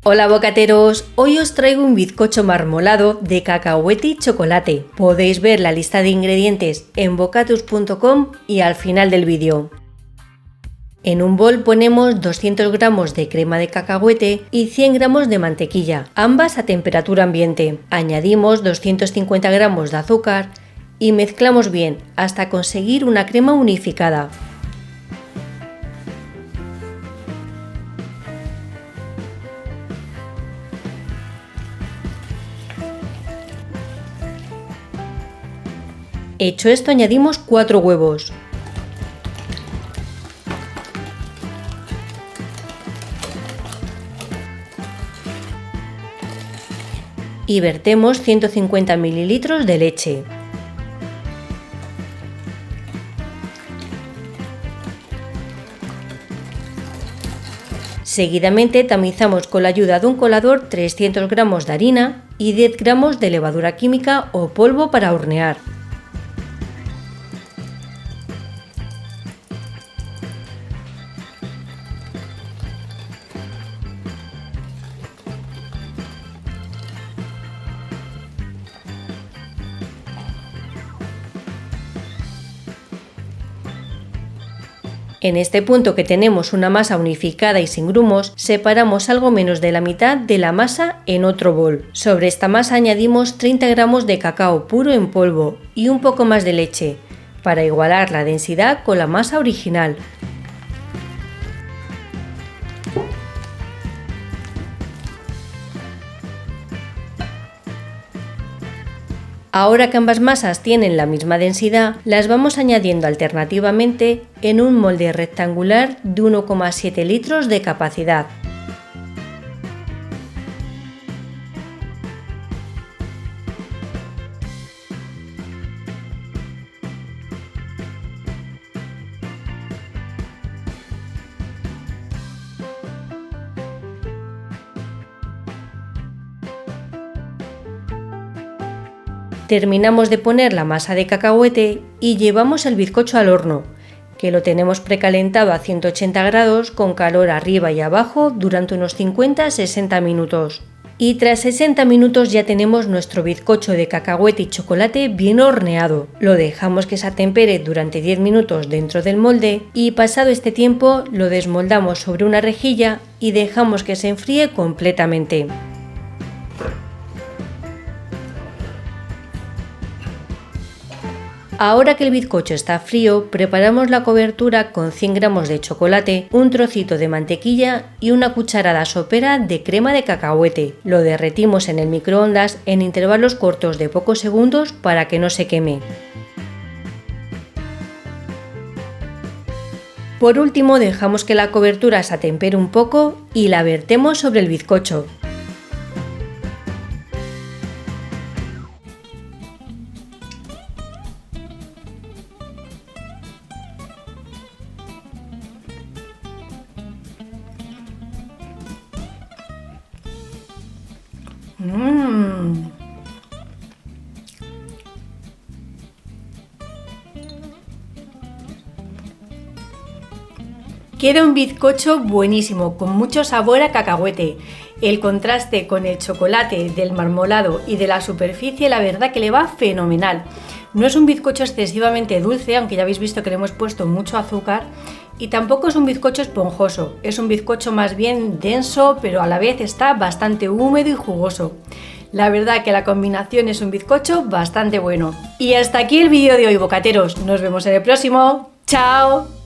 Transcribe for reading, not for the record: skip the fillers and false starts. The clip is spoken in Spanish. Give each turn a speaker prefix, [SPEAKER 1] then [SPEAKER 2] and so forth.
[SPEAKER 1] Hola bocateros, hoy os traigo un bizcocho marmolado de cacahuete y chocolate. Podéis ver la lista de ingredientes en bocatus.com y al final del vídeo. En un bol ponemos 200 gramos de crema de cacahuete y 100 gramos de mantequilla, ambas a temperatura ambiente. Añadimos 250 gramos de azúcar y mezclamos bien hasta conseguir una crema unificada. Hecho esto, añadimos 4 huevos. Y vertemos 150 ml de leche. Seguidamente tamizamos con la ayuda de un colador 300 gramos de harina y 10 gramos de levadura química o polvo para hornear. En este punto que tenemos una masa unificada y sin grumos, separamos algo menos de la mitad de la masa en otro bol. Sobre esta masa añadimos 30 gramos de cacao puro en polvo y un poco más de leche, para igualar la densidad con la masa original. Ahora que ambas masas tienen la misma densidad, las vamos añadiendo alternativamente en un molde rectangular de 1,7 litros de capacidad. Terminamos de poner la masa de cacahuete y llevamos el bizcocho al horno, que lo tenemos precalentado a 180 grados con calor arriba y abajo durante unos 50-60 minutos. Y tras 60 minutos ya tenemos nuestro bizcocho de cacahuete y chocolate bien horneado. Lo dejamos que se atempere durante 10 minutos dentro del molde y pasado este tiempo lo desmoldamos sobre una rejilla y dejamos que se enfríe completamente. Ahora que el bizcocho está frío, preparamos la cobertura con 100 gramos de chocolate, un trocito de mantequilla y una cucharada sopera de crema de cacahuete. Lo derretimos en el microondas en intervalos cortos de pocos segundos para que no se queme. Por último, dejamos que la cobertura se atempere un poco y la vertemos sobre el bizcocho. Queda un bizcocho buenísimo, con mucho sabor a cacahuete. El contraste con el chocolate del marmolado y de la superficie, la verdad que le va fenomenal. No es un bizcocho excesivamente dulce, aunque ya habéis visto que le hemos puesto mucho azúcar, y tampoco es un bizcocho esponjoso. Es un bizcocho más bien denso, pero a la vez está bastante húmedo y jugoso. La verdad que la combinación es un bizcocho bastante bueno. Y hasta aquí el vídeo de hoy, bocateros. Nos vemos en el próximo. ¡Chao!